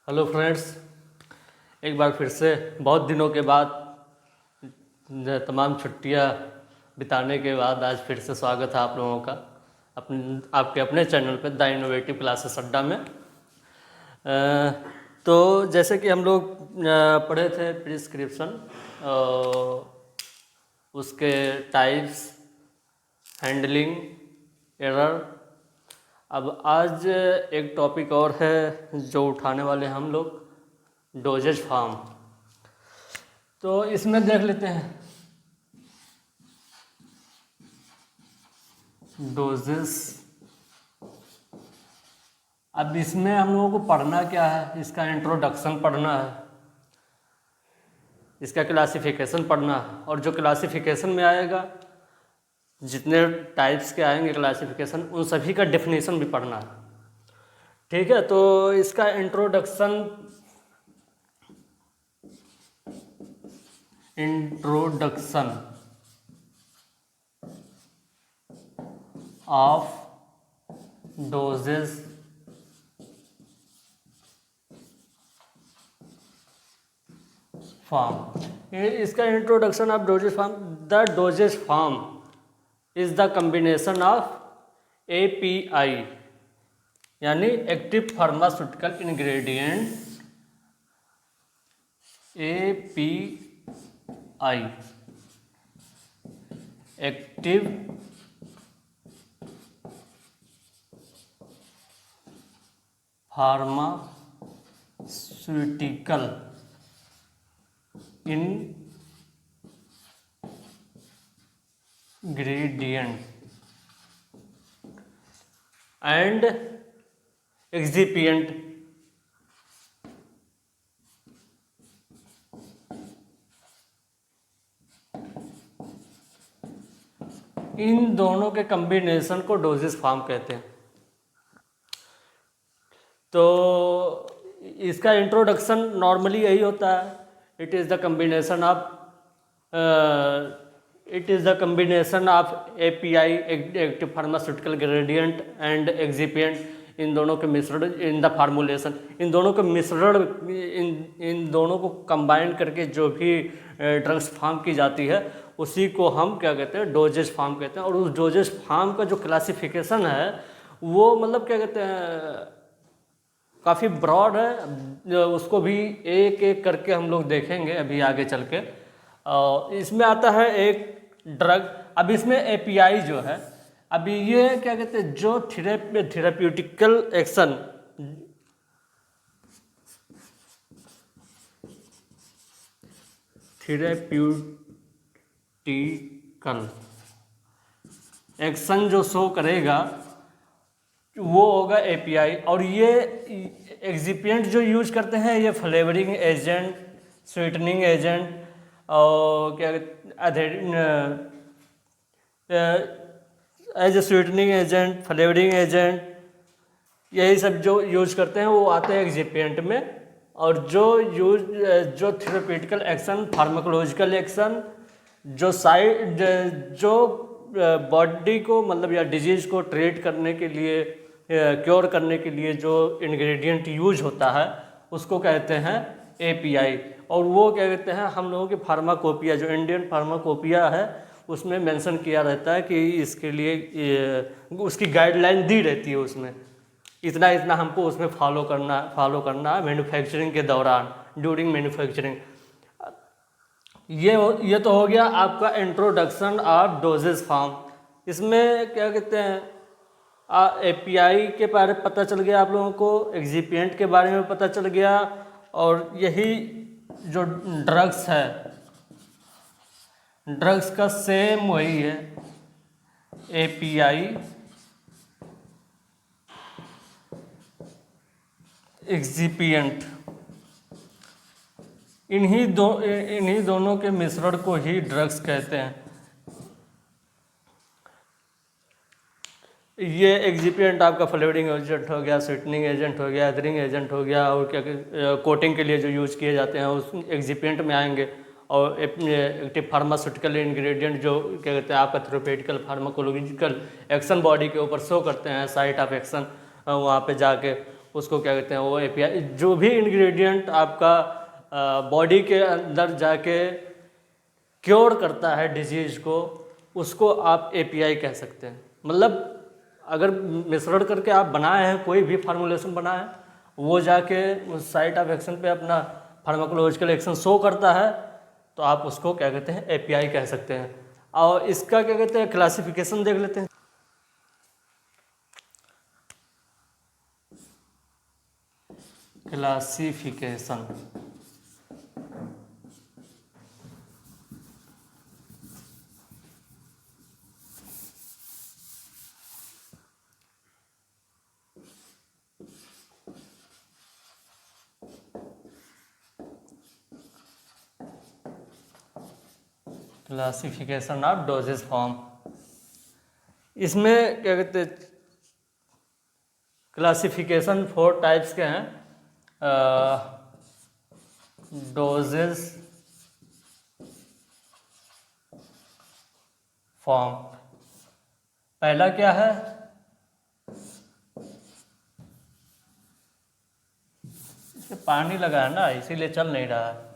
Hello friends, एक बार फिर से बहुत दिनों के बाद तमाम छुट्टियां बिताने के बाद आज फिर से स्वागत है आप लोगों का आपके अपने चैनल पे द इनोवेटिव क्लासेस अड्डा में। तो जैसे कि हम लोग पढ़े थे प्रिस्क्रिप्शन, उसके टाइप्स, हैंडलिंग, एरर। अब आज एक टॉपिक और है जो उठाने वाले हम लोग, डोजेज फॉर्म। तो इसमें देख लेते हैं डोजेस। अब इसमें हम लोगों को पढ़ना क्या है, इसका इंट्रोडक्शन पढ़ना है, इसका क्लासिफिकेशन पढ़ना है, और जो क्लासिफिकेशन में आएगा, जितने टाइप्स के आएंगे क्लासिफिकेशन, उन सभी का डेफिनेशन भी पढ़ना है। ठीक है, तो इसका इंट्रोडक्शन ऑफ डोजेज फॉर्म। इसका introduction of doses form. The doses form is the combination of API यानी active pharmaceutical ingredient, API active pharmaceutical ingredient and excipient इन दोनों के कम्बिनेशन को डोजेज फॉर्म कहते हैं। तो इसका इंट्रोडक्शन नॉर्मली यही होता है, it is the combination of API active pharmaceutical ingredient and excipient, इन दोनों के मिश्रण इन द फार्मूलेशन, इन दोनों के मिश्रण, इन दोनों को कंबाइन करके जो भी ड्रग्स फॉर्म की जाती है उसी को हम क्या कहते हैं, डोजेज फॉर्म कहते हैं। और उस डोजेज फॉर्म का जो क्लासिफिकेशन है वो मतलब क्या कहते हैं, काफ़ी ब्रॉड है। उसको भी एक एक करके हम लोग देखेंगे अभी आगे चल के। इसमें आता है एक ड्रग। अब इसमें API जो है, अभी ये क्या कहते हैं, जो थेराप्यूटिकल एक्शन, थेराप्यूटिकल एक्शन जो शो करेगा वो होगा API। और ये एक्सिपिएंट जो यूज करते हैं ये फ्लेवरिंग एजेंट, स्वीटनिंग एजेंट और क्या as a sweetening agent, flavouring agent, यही सब जो यूज करते हैं वो आते हैं एक्सिपिएंट में। और जो थेराप्यूटिकल एक्शन, फार्माकोलॉजिकल एक्शन, जो बॉडी को मतलब या डिजीज को ट्रीट करने के लिए, क्योर करने के लिए जो इंग्रेडिएंट यूज होता है उसको कहते हैं API। और वो क्या कहते हैं, हम लोगों की फार्माकोपिया, जो इंडियन फार्माकोपिया है उसमें मेंशन किया रहता है कि इसके लिए उसकी गाइडलाइन दी रहती है, उसमें इतना इतना हमको उसमें फॉलो करना है मैन्युफैक्चरिंग के दौरान, ड्यूरिंग मैन्युफैक्चरिंग। ये तो हो गया आपका इंट्रोडक्शन ऑफ डोजेज फॉर्म। इसमें क्या कहते हैं, API के बारे में पता चल गया आप लोगों को, एक्सिपिएंट के बारे में पता चल गया, और यही जो ड्रग्स है, ड्रग्स का सेम वही है, API एक्सिपिएंट, इन्हीं दोनों के मिश्रण को ही ड्रग्स कहते हैं। ये एक्सिपिएंट आपका फ्लेवरिंग एजेंट हो गया, स्वीटनिंग एजेंट हो गया, अदरिंग एजेंट हो गया, और क्या कोटिंग के लिए जो यूज किए जाते हैं उस एक्सिपिएंट में आएंगे। और एक्टिव फार्मास्यूटिकल इंग्रेडिएंट जो क्या कहते हैं आपका थेराप्यूटिकल फार्माकोलॉजिकल एक्शन बॉडी के ऊपर शो करते हैं, साइट ऑफ एक्शन, वहाँ पे जाके उसको क्या कहते हैं, वो एपीआई। जो भी इंग्रेडिएंट आपका बॉडी के अंदर जाके क्योर करता है डिजीज़ को, उसको आप एपीआई कह सकते हैं। मतलब अगर मिश्रण करके आप बनाए हैं, कोई भी फार्मूलेशन बनाए हैं, वो जाके उस साइट ऑफ एक्शन पे अपना फार्माकोलॉजिकल एक्शन शो करता है, तो आप उसको क्या कहते हैं, एपीआई कह सकते हैं। और इसका क्या कहते हैं, क्लासिफिकेशन देख लेते हैं। Classification, classification of doses form. इसमें क्या कहते हैं, क्लासिफिकेशन 4 टाइप्स के हैं। डोजेज फॉर्म, पहला क्या है, इसे पानी लगा है ना, इसीलिए चल नहीं रहा है।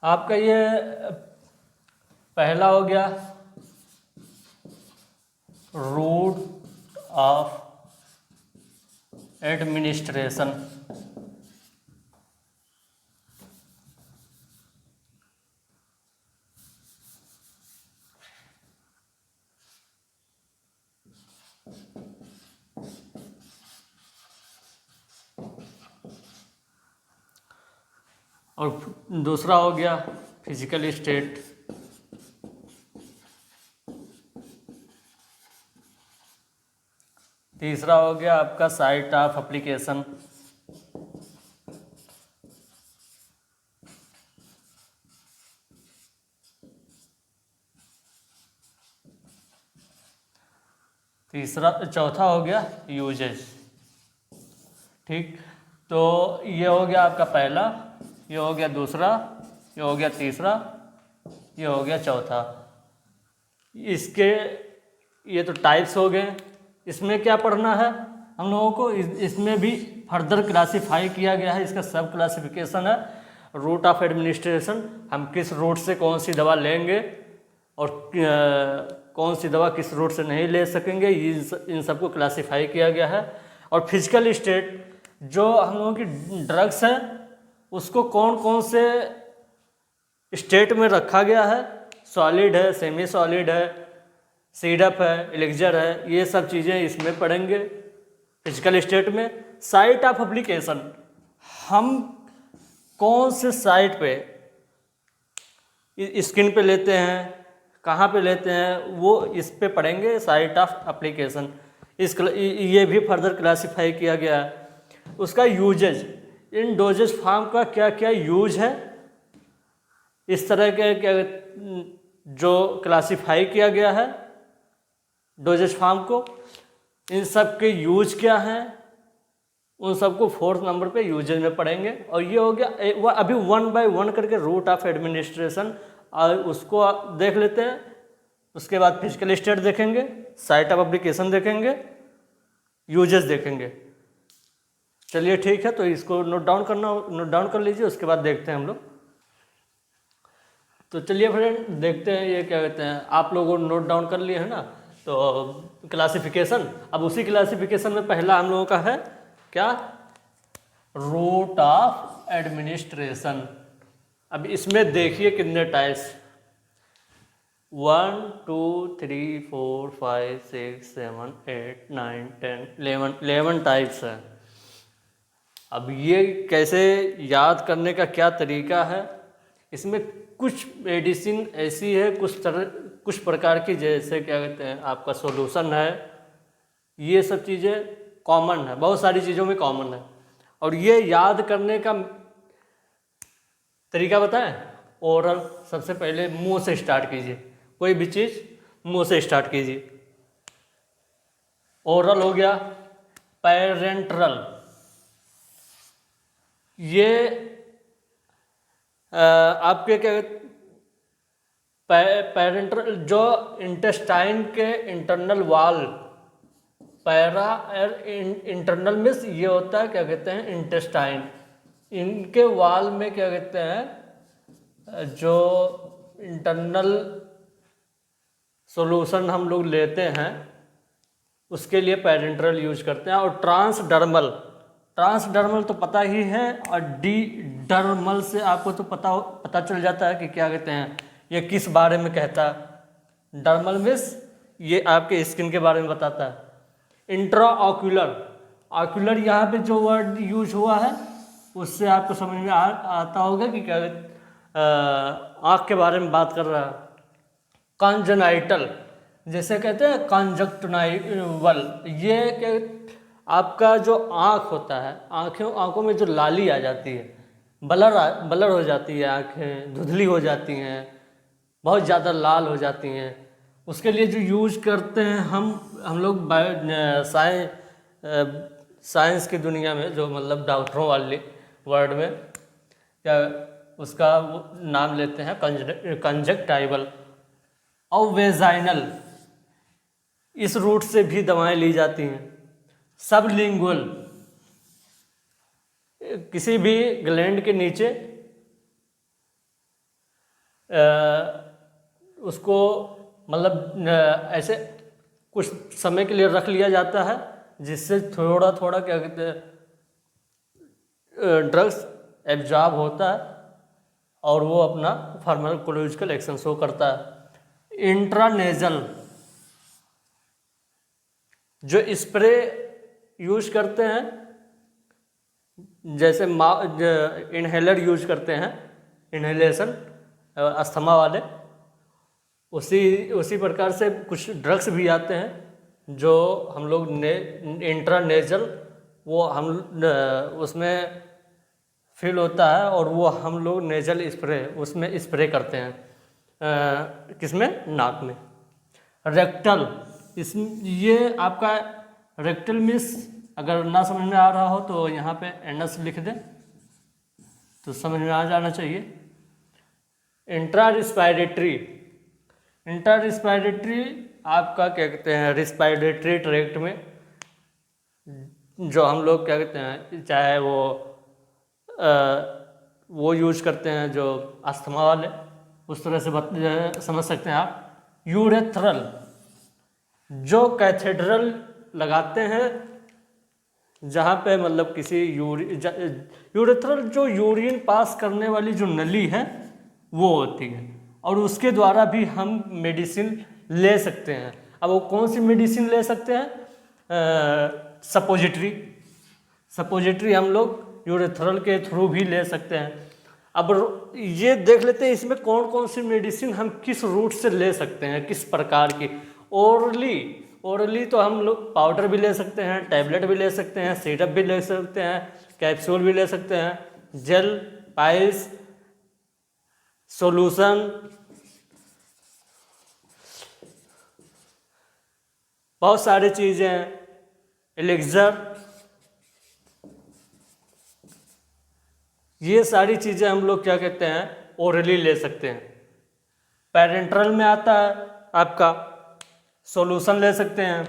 आपका ये पहला हो गया रूट ऑफ एडमिनिस्ट्रेशन। और दूसरा हो गया फिजिकल स्टेट। तीसरा हो गया आपका साइट ऑफ एप्लीकेशन। चौथा हो गया यूजेज। ठीक, तो ये हो गया आपका पहला, ये हो गया दूसरा, ये हो गया तीसरा, ये हो गया चौथा। इसके ये तो टाइप्स हो गए। इसमें क्या पढ़ना है हम लोगों को, इसमें भी फर्दर क्लासीफाई किया गया है। इसका सब क्लासिफिकेशन है। रूट ऑफ एडमिनिस्ट्रेशन, हम किस रूट से कौन सी दवा लेंगे और कौन सी दवा किस रूट से नहीं ले सकेंगे, इन सबको क्लासीफाई किया गया है। और फिजिकल स्टेट, जो हम लोगों की ड्रग्स हैं उसको कौन कौन से स्टेट में रखा गया है, सॉलिड है, सेमी सॉलिड है, सिरप है, एलिक्जर है, ये सब चीज़ें इसमें पढ़ेंगे फिजिकल स्टेट में। साइट ऑफ एप्लीकेशन, हम कौन से साइट पे, स्किन पे लेते हैं, कहाँ पे लेते हैं, वो इस पे पढ़ेंगे, साइट ऑफ एप्लीकेशन। ये भी फर्दर क्लासीफाई किया गया है। उसका यूजेज, इन डोजेज फॉर्म का क्या क्या यूज है, इस तरह के क्या जो क्लासीफाई किया गया है डोजेज फॉर्म को, इन सब के यूज क्या हैं, उन सबको 4th नंबर पे यूजेज में पढ़ेंगे। और ये हो गया वो अभी 1 by 1 करके रूट ऑफ एडमिनिस्ट्रेशन, और उसको देख लेते हैं। उसके बाद फिजिकल स्टेट देखेंगे, साइट ऑफ एप्लीकेशन देखेंगे, यूजेस देखेंगे। चलिए ठीक है, तो इसको नोट डाउन कर लीजिए, उसके बाद देखते हैं हम लोग। तो चलिए फ्रेंड देखते हैं ये क्या कहते हैं, आप लोगों ने नोट डाउन कर लिए है ना। तो क्लासिफिकेशन, अब उसी क्लासिफिकेशन में पहला हम लोगों का है क्या, रूट ऑफ एडमिनिस्ट्रेशन। अब इसमें देखिए कितने टाइप्स, 1 2 3 4 5 6 7 8 9 10 11 टाइप्स है। अब ये कैसे याद करने का क्या तरीका है, इसमें कुछ मेडिसिन ऐसी है, कुछ प्रकार की, जैसे क्या कहते हैं आपका सॉल्यूशन है, ये सब चीज़ें कॉमन है, बहुत सारी चीज़ों में कॉमन है। और ये याद करने का तरीका बताएं, ओरल, सबसे पहले मुंह से स्टार्ट कीजिए, कोई भी चीज़ मुंह से स्टार्ट कीजिए। ओरल हो गया, पैरेंट्रल, ये आपके क्या पैरेंटल जो इंटेस्टाइन के इंटरनल वाल, पैरा और इंटरनल मीन्स ये होता है क्या कहते हैं इंटेस्टाइन, इनके वाल में क्या कहते हैं जो इंटरनल सॉल्यूशन हम लोग लेते हैं उसके लिए पैरेंटरल यूज करते हैं। और ट्रांसडर्मल, ट्रांसडर्मल तो पता ही है, और डी डर्मल से आपको तो पता चल जाता है कि क्या कहते हैं ये किस बारे में कहता है। डर्मल मीन्स ये आपके स्किन के बारे में बताता है। इंट्रा ऑक्यूलर, ऑक्यूलर यहाँ पे जो वर्ड यूज हुआ है उससे आपको समझ में आता होगा कि क्या आँख के बारे में बात कर रहा है। कॉन्जेनाइटल जैसे कहते हैं कॉन्जक्टिवाल, ये क्या आपका जो आँख होता है, आँखों में जो लाली आ जाती है, ब्लर हो जाती है, आँखें धुंधली हो जाती हैं, बहुत ज़्यादा लाल हो जाती हैं, उसके लिए जो यूज करते हैं हम लोग साइंस की दुनिया में जो मतलब डॉक्टरों वाले वर्ड में क्या उसका वो नाम लेते हैं कंजक्टाइवल। और वेजाइनल, इस रूट से भी दवाएं ली जाती हैं। सबलिंगुअल, किसी भी ग्लैंड के नीचे उसको मतलब ऐसे कुछ समय के लिए रख लिया जाता है जिससे थोड़ा थोड़ा क्या कहते हैं ड्रग्स एब्जॉर्ब होता है और वो अपना फार्माकोलॉजिकल एक्शन शो करता है। इंट्रानेजल, जो स्प्रे यूज करते हैं, जैसे इनहेलर यूज करते हैं, इनहेलेशन अस्थमा वाले, उसी प्रकार से कुछ ड्रग्स भी आते हैं जो हम लोग इंट्रानेजल वो हम उसमें फिल होता है और वो हम लोग नेजल स्प्रे उसमें स्प्रे करते हैं किसमें, नाक में। रेक्टल, इस ये आपका रेक्टल मिस अगर ना समझ में आ रहा हो तो यहाँ पे एनस लिख दें तो समझ में आ जाना चाहिए। इंट्रा रिस्पायरेटरी, इंट्रा रिस्पायरेटरी आपका क्या कहते हैं रिस्पायरेटरी ट्रैक्ट में जो हम लोग क्या कहते हैं चाहे वो यूज करते हैं जो अस्थमा वाले, उस तरह से समझ सकते हैं आप। यूरेथ्रल, जो कैथेड्रल लगाते हैं जहाँ पे मतलब किसी यूरेथ्रल जो यूरिन पास करने वाली जो नली है वो होती है और उसके द्वारा भी हम मेडिसिन ले सकते हैं। अब वो कौन सी मेडिसिन ले सकते हैं, सपोजिटरी हम लोग यूरेथ्रल के थ्रू भी ले सकते हैं। अब ये देख लेते हैं इसमें कौन कौन सी मेडिसिन हम किस रूट से ले सकते हैं, किस प्रकार की। ओरली तो हम लोग पाउडर भी ले सकते हैं, टैबलेट भी ले सकते हैं, सिरप भी ले सकते हैं, कैप्सूल भी ले सकते हैं, जेल, पाइल्स, सॉल्यूशन, बहुत सारी चीज़ें, एलिक्सर, ये सारी चीज़ें हम लोग क्या कहते हैं ओरली ले सकते हैं। पैरेंट्रल में आता है आपका सॉल्यूशन ले सकते हैं,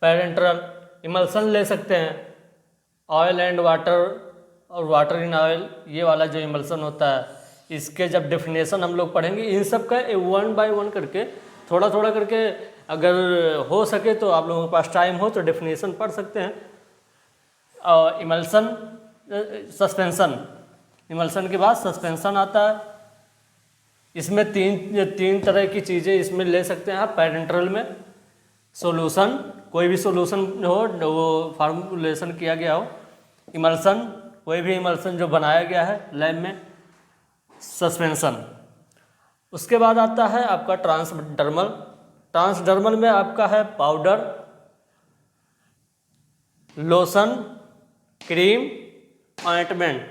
पैरेंट्रल इमल्सन ले सकते हैं, ऑयल एंड वाटर और वाटर इन ऑयल, ये वाला जो इमल्सन होता है इसके जब डेफिनेशन हम लोग पढ़ेंगे इन सब का 1 बाय 1 करके थोड़ा थोड़ा करके अगर हो सके तो आप लोगों के पास टाइम हो तो डेफिनेशन पढ़ सकते हैं। इमल्सन, सस्पेंशन, इमल्सन के बाद सस्पेंशन आता है। इसमें तीन तरह की चीज़ें इसमें ले सकते हैं आप पैरेंट्रल में। सॉल्यूशन, कोई भी सॉल्यूशन हो वो फार्मूलेशन किया गया हो, इमल्सन, कोई भी इमल्सन जो बनाया गया है लैब में, सस्पेंशन। उसके बाद आता है आपका ट्रांसडर्मल। ट्रांसडर्मल में आपका है पाउडर, लोशन, क्रीम, ऑइंटमेंट।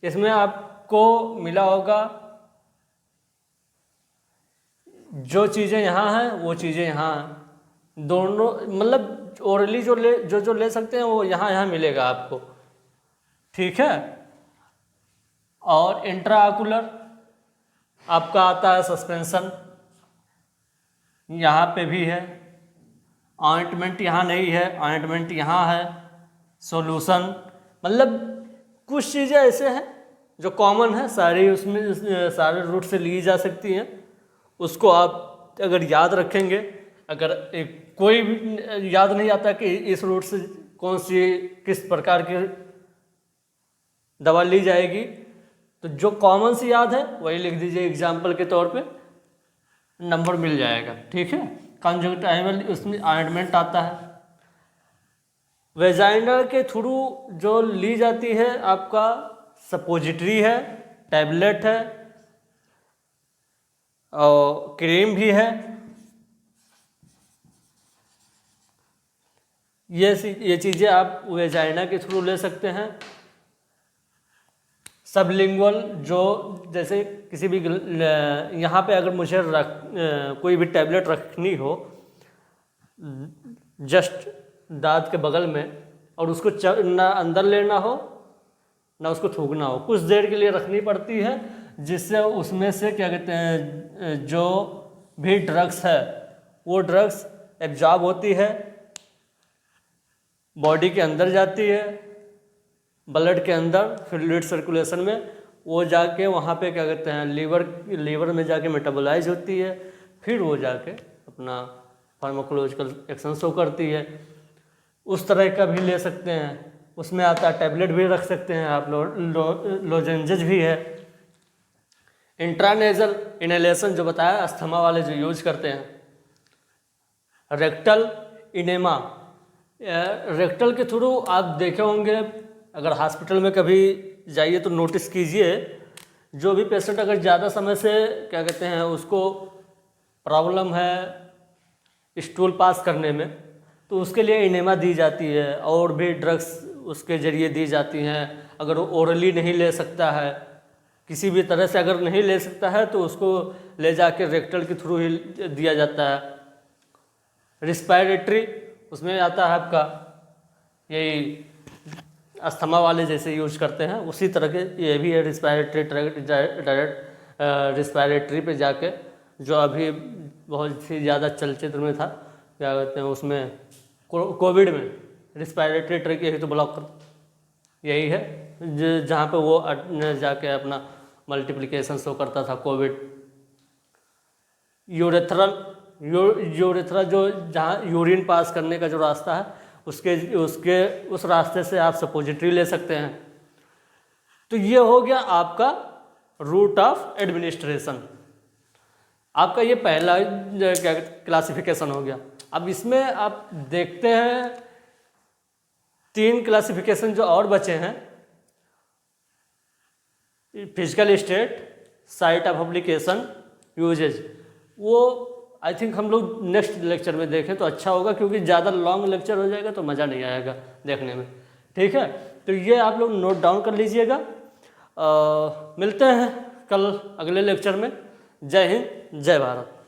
इसमें आपको मिला होगा जो चीज़ें यहाँ हैं वो चीज़ें यहाँ हैं, दोनों मतलब ओरली जो ले सकते हैं वो यहाँ मिलेगा आपको, ठीक है। और इंट्राऑकुलर आपका आता है सस्पेंशन, यहाँ पे भी है। ऑइंटमेंट यहाँ नहीं है, ऑइंटमेंट यहाँ है। सॉल्यूशन, मतलब कुछ चीज़ें ऐसे हैं जो कॉमन है, सारी उसमें सारे रूट से ली जा सकती हैं। उसको आप अगर याद रखेंगे, अगर कोई भी याद नहीं आता कि इस रूट से कौन सी किस प्रकार की दवा ली जाएगी, तो जो कॉमन सी याद है वही लिख दीजिए, एग्जाम्पल के तौर पे नंबर मिल जाएगा, ठीक है। कंजंक्टिवल उसमें ऑइंटमेंट आता है। वेजाइना के थ्रू जो ली जाती है आपका सपोजिटरी है, टैबलेट है और क्रीम भी है। ये चीज़ें आप वेजाइना के थ्रू ले सकते हैं। सबलिंगुअल, जो जैसे किसी भी यहाँ पे अगर मुझे कोई भी टैबलेट रखनी हो जस्ट दांत के बगल में, और उसको ना अंदर लेना हो ना उसको थूकना हो, कुछ देर के लिए रखनी पड़ती है, जिससे उसमें से क्या कहते हैं जो भी ड्रग्स है वो ड्रग्स एब्जॉर्ब होती है, बॉडी के अंदर जाती है, ब्लड के अंदर फ्लूइड सर्कुलेशन में, वो जाके वहाँ पे क्या कहते हैं लीवर में जाके मेटाबोलाइज होती है, फिर वो जाके अपना फार्माकोलॉजिकल एक्शन शो करती है। उस तरह का भी ले सकते हैं, उसमें आता है टैबलेट भी रख सकते हैं आप, लोजेंजेज भी है। इंट्रानेजल इनहेलेशन जो बताया अस्थमा वाले जो यूज करते हैं। रेक्टल इनेमा, रेक्टल के थ्रू आप देखे होंगे, अगर हॉस्पिटल में कभी जाइए तो नोटिस कीजिए, जो भी पेशेंट अगर ज़्यादा समय से क्या कहते हैं उसको प्रॉब्लम है स्टूल पास करने में, तो उसके लिए इनेमा दी जाती है, और भी ड्रग्स उसके ज़रिए दी जाती हैं। अगर वो ओरली नहीं ले सकता है, किसी भी तरह से अगर नहीं ले सकता है, तो उसको ले जाके रेक्टल के थ्रू ही दिया जाता है। रिस्पायरेटरी, उसमें आता है आपका यही अस्थमा वाले जैसे यूज करते हैं उसी तरह के ये भी है। रिस्पायरेटरी डायरेक्ट रिस्पायरेटरी पे जाके, जो अभी बहुत ही ज़्यादा चलचित्र में था, क्या कहते हैं उसमें कोविड में रिस्पायरेटरी ट्रैक यही तो ब्लॉक कर यही है, जहाँ पे वो जाके अपना मल्टीप्लिकेशन शो करता था कोविड। यूरेथ्रा जो जहाँ यूरिन पास करने का जो रास्ता है, उस रास्ते से आप सपोजिटरी ले सकते हैं। तो ये हो गया आपका रूट ऑफ एडमिनिस्ट्रेशन, आपका ये पहला क्या क्लासिफिकेशन हो गया। अब इसमें आप देखते हैं 3 क्लासिफिकेशन जो और बचे हैं, physical state, site of application, usages. वो आई थिंक हम लोग नेक्स्ट लेक्चर में देखें तो अच्छा होगा, क्योंकि ज़्यादा लॉन्ग लेक्चर हो जाएगा तो मज़ा नहीं आएगा देखने में, ठीक है। तो ये आप लोग नोट डाउन कर लीजिएगा। मिलते हैं कल अगले लेक्चर में। जय हिंद, जय भारत।